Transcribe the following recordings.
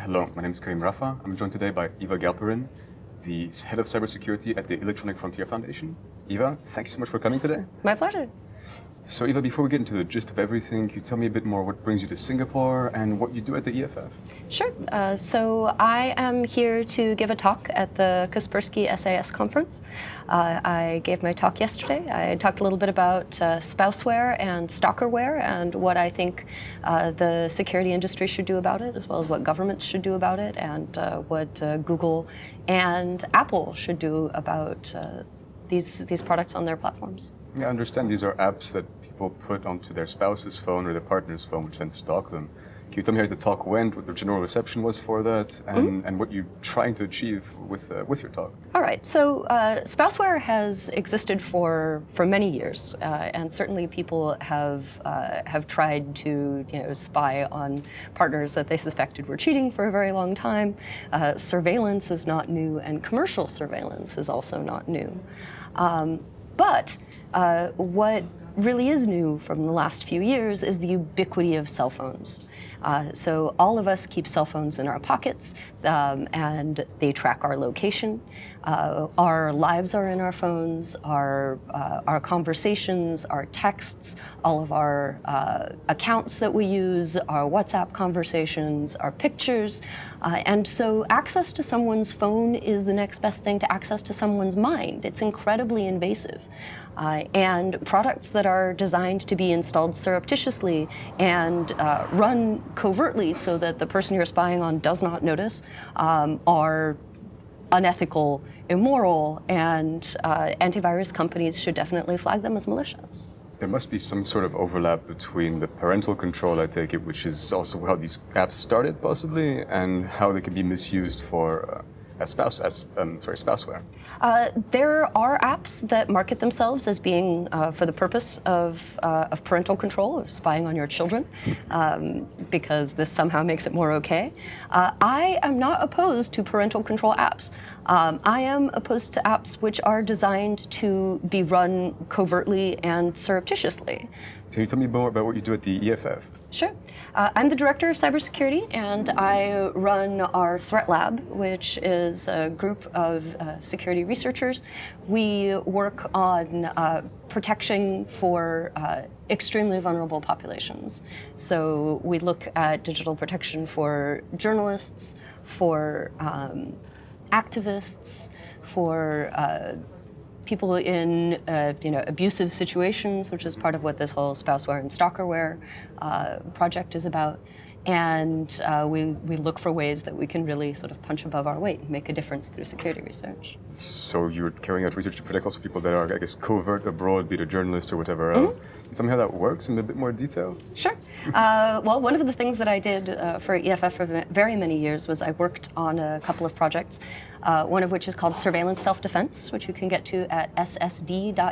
Hello, my name is Karim Rafa. I'm joined today by Eva Galperin, the head of cybersecurity at the Electronic Frontier Foundation. Eva, thank you so much for coming today. My pleasure. So Eva, before we get into the gist of everything, can you tell me a bit more what brings you to Singapore and what you do at the EFF? Sure. So I am here to give a talk at the Kaspersky SAS conference. I gave my talk yesterday. I talked a little bit about Spouseware and stalkerware and what I think the security industry should do about it, as well as what governments should do about it, and what Google and Apple should do about these products on their platforms. Yeah, I understand these are apps that people put onto their spouse's phone or their partner's phone, which then stalk them. Can you tell me how the talk went, what the general reception was for that, and what you're trying to achieve with your talk? All right. So Spouseware has existed for many years, and certainly people have tried to spy on partners that they suspected were cheating for a very long time. Surveillance is not new, and commercial surveillance is also not new. But what really is new from the last few years is the ubiquity of cell phones. So all of us keep cell phones in our pockets, and they track our location. Our lives are in our phones, our conversations, our texts, all of our accounts that we use, our WhatsApp conversations, our pictures. And so access to someone's phone is the next best thing to access to someone's mind. It's incredibly invasive. And products that are designed to be installed surreptitiously and run covertly so that the person you're spying on does not notice are unethical, immoral, and antivirus companies should definitely flag them as malicious. There must be some sort of overlap between the parental control, I take it, which is also how these apps started, possibly, and how they can be misused for Spouseware. There are apps that market themselves as being for the purpose of parental control, of spying on your children, because this somehow makes it more okay. I am not opposed to parental control apps. I am opposed to apps which are designed to be run covertly and surreptitiously. Can you tell me more about what you do at the EFF? Sure. I'm the director of cybersecurity, and I run our threat lab, which is a group of security researchers. We work on protection for extremely vulnerable populations. So we look at digital protection for journalists, for activists, for people in abusive situations, which is part of what this whole Spouseware and stalkerware project is about. And we look for ways that we can really sort of punch above our weight and make a difference through security research. So you're carrying out research to protect also people that are, I guess, covert abroad, be it a journalist or whatever else. Can you tell me how that works in a bit more detail? Sure. Well, one of the things that I did for EFF for very many years was I worked on a couple of projects, one of which is called Surveillance Self-Defense, which you can get to at ssd.eff.org.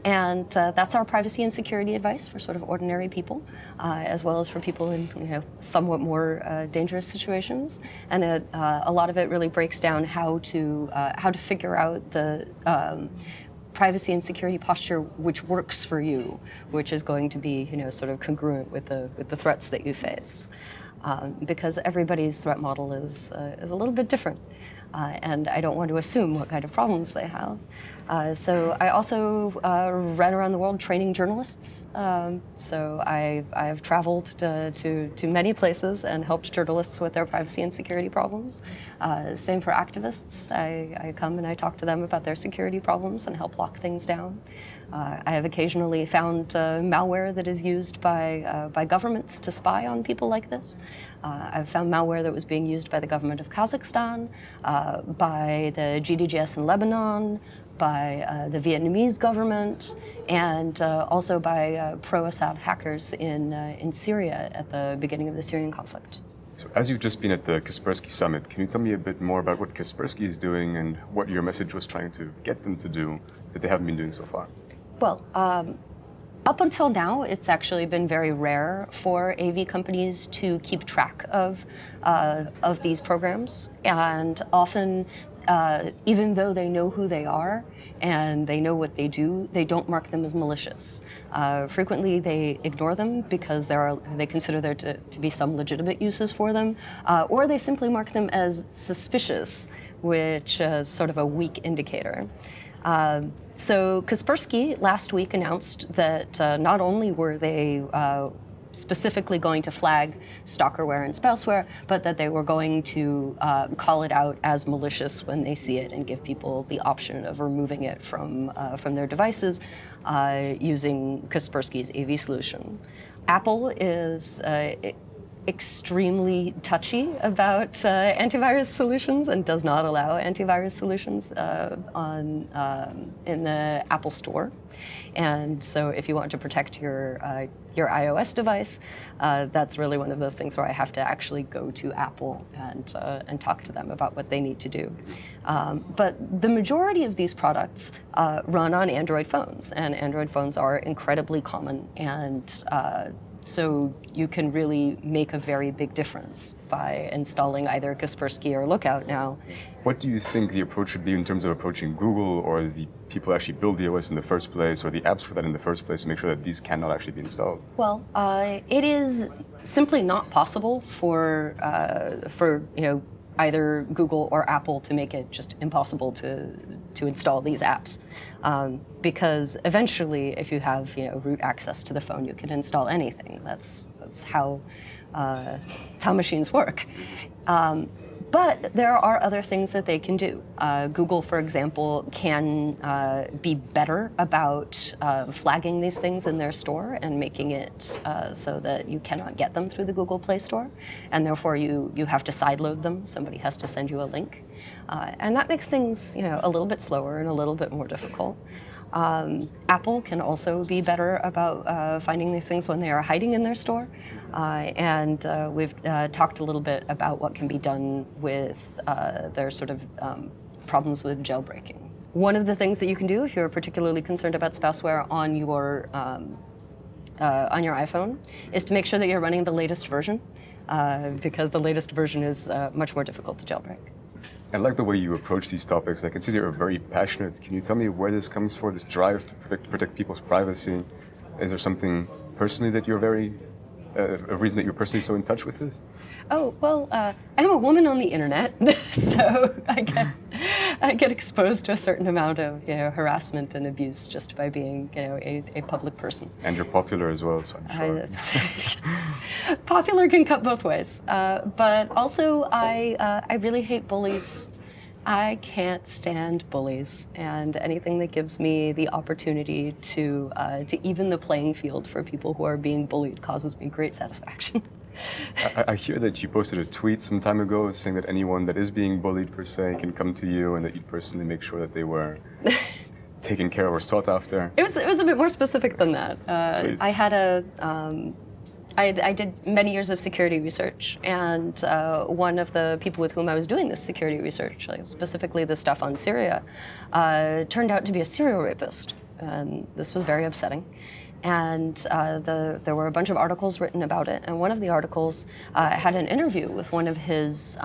And that's our privacy and security advice for sort of ordinary people, as well as for people in somewhat more dangerous situations. And a lot of it really breaks down how to figure out the privacy and security posture which works for you, which is going to be sort of congruent with the threats that you face, because everybody's threat model is a little bit different. And I don't want to assume what kind of problems they have. So I also ran around the world training journalists. So I have traveled to many places and helped journalists with their privacy and security problems. Same for activists. I come and I talk to them about their security problems and help lock things down. I have occasionally found malware that is used by governments to spy on people like this. I've found malware that was being used by the government of Kazakhstan, by the GDGS in Lebanon, by the Vietnamese government, and also by pro-Assad hackers in Syria at the beginning of the Syrian conflict. So as you've just been at the Kaspersky Summit, can you tell me a bit more about what Kaspersky is doing and what your message was trying to get them to do that they haven't been doing so far? Well, up until now, it's actually been very rare for AV companies to keep track of these programs, and often even though they know who they are and they know what they do, they don't mark them as malicious. Frequently, they ignore them because they consider there to be some legitimate uses for them, or they simply mark them as suspicious, which is sort of a weak indicator. So Kaspersky last week announced that not only were they specifically going to flag stalkerware and Spouseware, but that they were going to call it out as malicious when they see it and give people the option of removing it from their devices using Kaspersky's AV solution. Apple is extremely touchy about antivirus solutions and does not allow antivirus solutions in the Apple Store. And so if you want to protect your iOS device, that's really one of those things where I have to actually go to Apple and talk to them about what they need to do. But the majority of these products run on Android phones, and Android phones are incredibly common, and so you can really make a very big difference by installing either Kaspersky or Lookout now. What do you think the approach should be in terms of approaching Google or the people who actually build the OS in the first place, or the apps for that in the first place, to make sure that these cannot actually be installed? Well, it is simply not possible for either Google or Apple to make it just impossible to install these apps, because eventually, if you have root access to the phone, you can install anything. That's how machines work. But there are other things that they can do. Google, for example, can be better about flagging these things in their store and making it so that you cannot get them through the Google Play Store, and therefore you have to sideload them. Somebody has to send you a link. And that makes things a little bit slower and a little bit more difficult. Apple can also be better about finding these things when they are hiding in their store. And we've talked a little bit about what can be done with their sort of problems with jailbreaking. One of the things that you can do if you're particularly concerned about Spouseware on your iPhone is to make sure that you're running the latest version, because the latest version is much more difficult to jailbreak. I like the way you approach these topics. I can see that you're very passionate. Can you tell me where this comes from, this drive to protect people's privacy? Is there something personally that you're a reason that you're personally so in touch with this? Oh, well, I'm a woman on the internet, so I get exposed to a certain amount of harassment and abuse just by being a public person. And you're popular as well, so I'm sure. Popular can cut both ways, but also I really hate bullies. I can't stand bullies, and anything that gives me the opportunity to even the playing field for people who are being bullied causes me great satisfaction. I hear that you posted a tweet some time ago saying that anyone that is being bullied, per se, can come to you and that you'd personally make sure that they were taken care of or sought after. It was a bit more specific than that. I had I did many years of security research, and one of the people with whom I was doing this security research, specifically the stuff on Syria, turned out to be a serial rapist. And this was very upsetting. And there were a bunch of articles written about it, and one of the articles had an interview with one of his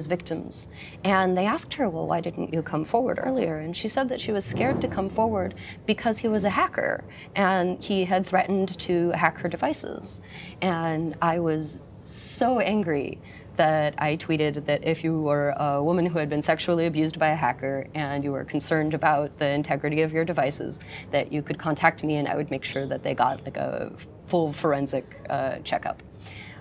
victims, and they asked her, well, why didn't you come forward earlier? And she said that she was scared to come forward because he was a hacker, and he had threatened to hack her devices. And I was so angry that I tweeted that if you were a woman who had been sexually abused by a hacker and you were concerned about the integrity of your devices, that you could contact me and I would make sure that they got a full forensic checkup.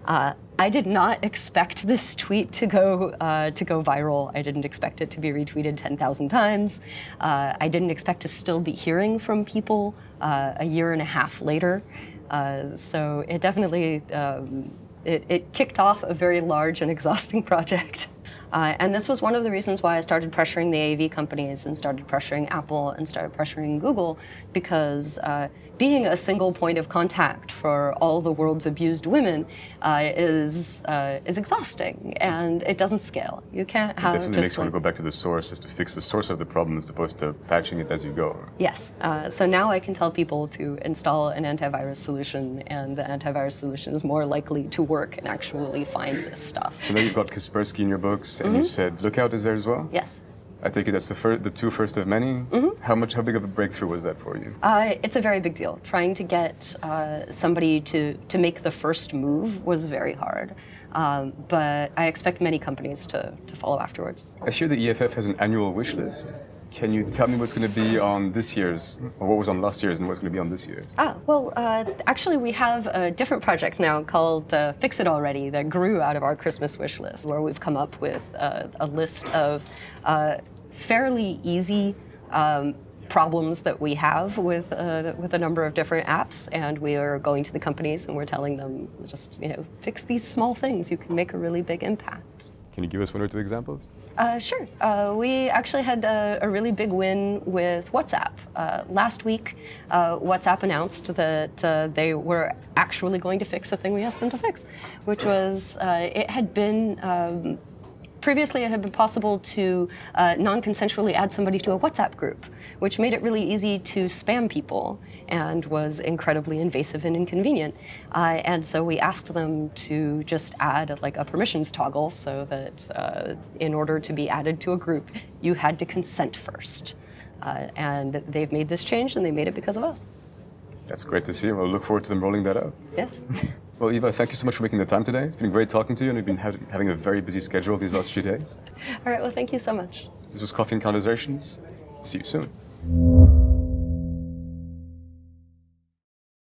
I did not expect this tweet to go viral. I didn't expect it to be retweeted 10,000 times. I didn't expect to still be hearing from people a year and a half later. So it definitely It kicked off a very large and exhausting project. And this was one of the reasons why I started pressuring the AV companies and started pressuring Apple and started pressuring Google, because being a single point of contact for all the world's abused women is exhausting, and it doesn't scale. You can't have it definitely makes you want to go back to the source, is to fix the source of the problem as opposed to patching it as you go. Yes. So now I can tell people to install an antivirus solution, and the antivirus solution is more likely to work and actually find this stuff. So now you've got Kaspersky in your books, and you said Lookout is there as well? Yes. I take it that's the two first of many. How big of a breakthrough was that for you? It's a very big deal. Trying to get somebody to make the first move was very hard. But I expect many companies to follow afterwards. I hear the EFF has an annual wish list. Can you tell me what's going to be on this year's, or what was on last year's and what's going to be on this year's? Actually we have a different project now called Fix It Already that grew out of our Christmas wish list, where we've come up with a list of fairly easy problems that we have with a number of different apps, and we are going to the companies and we're telling them just, fix these small things. You can make a really big impact. Can you give us one or two examples? Sure. We actually had a really big win with WhatsApp. Last week, WhatsApp announced that they were actually going to fix the thing we asked them to fix, which was previously it had been possible to non-consensually add somebody to a WhatsApp group, which made it really easy to spam people and was incredibly invasive and inconvenient. And so we asked them to just add a permissions toggle so that in order to be added to a group, you had to consent first. And they've made this change, and they made it because of us. That's great to see. We'll look forward to them rolling that out. Yes. Well, Eva, thank you so much for making the time today. It's been great talking to you, and we've been having a very busy schedule these last few days. All right, well, thank you so much. This was Coffee and Conversations. See you soon.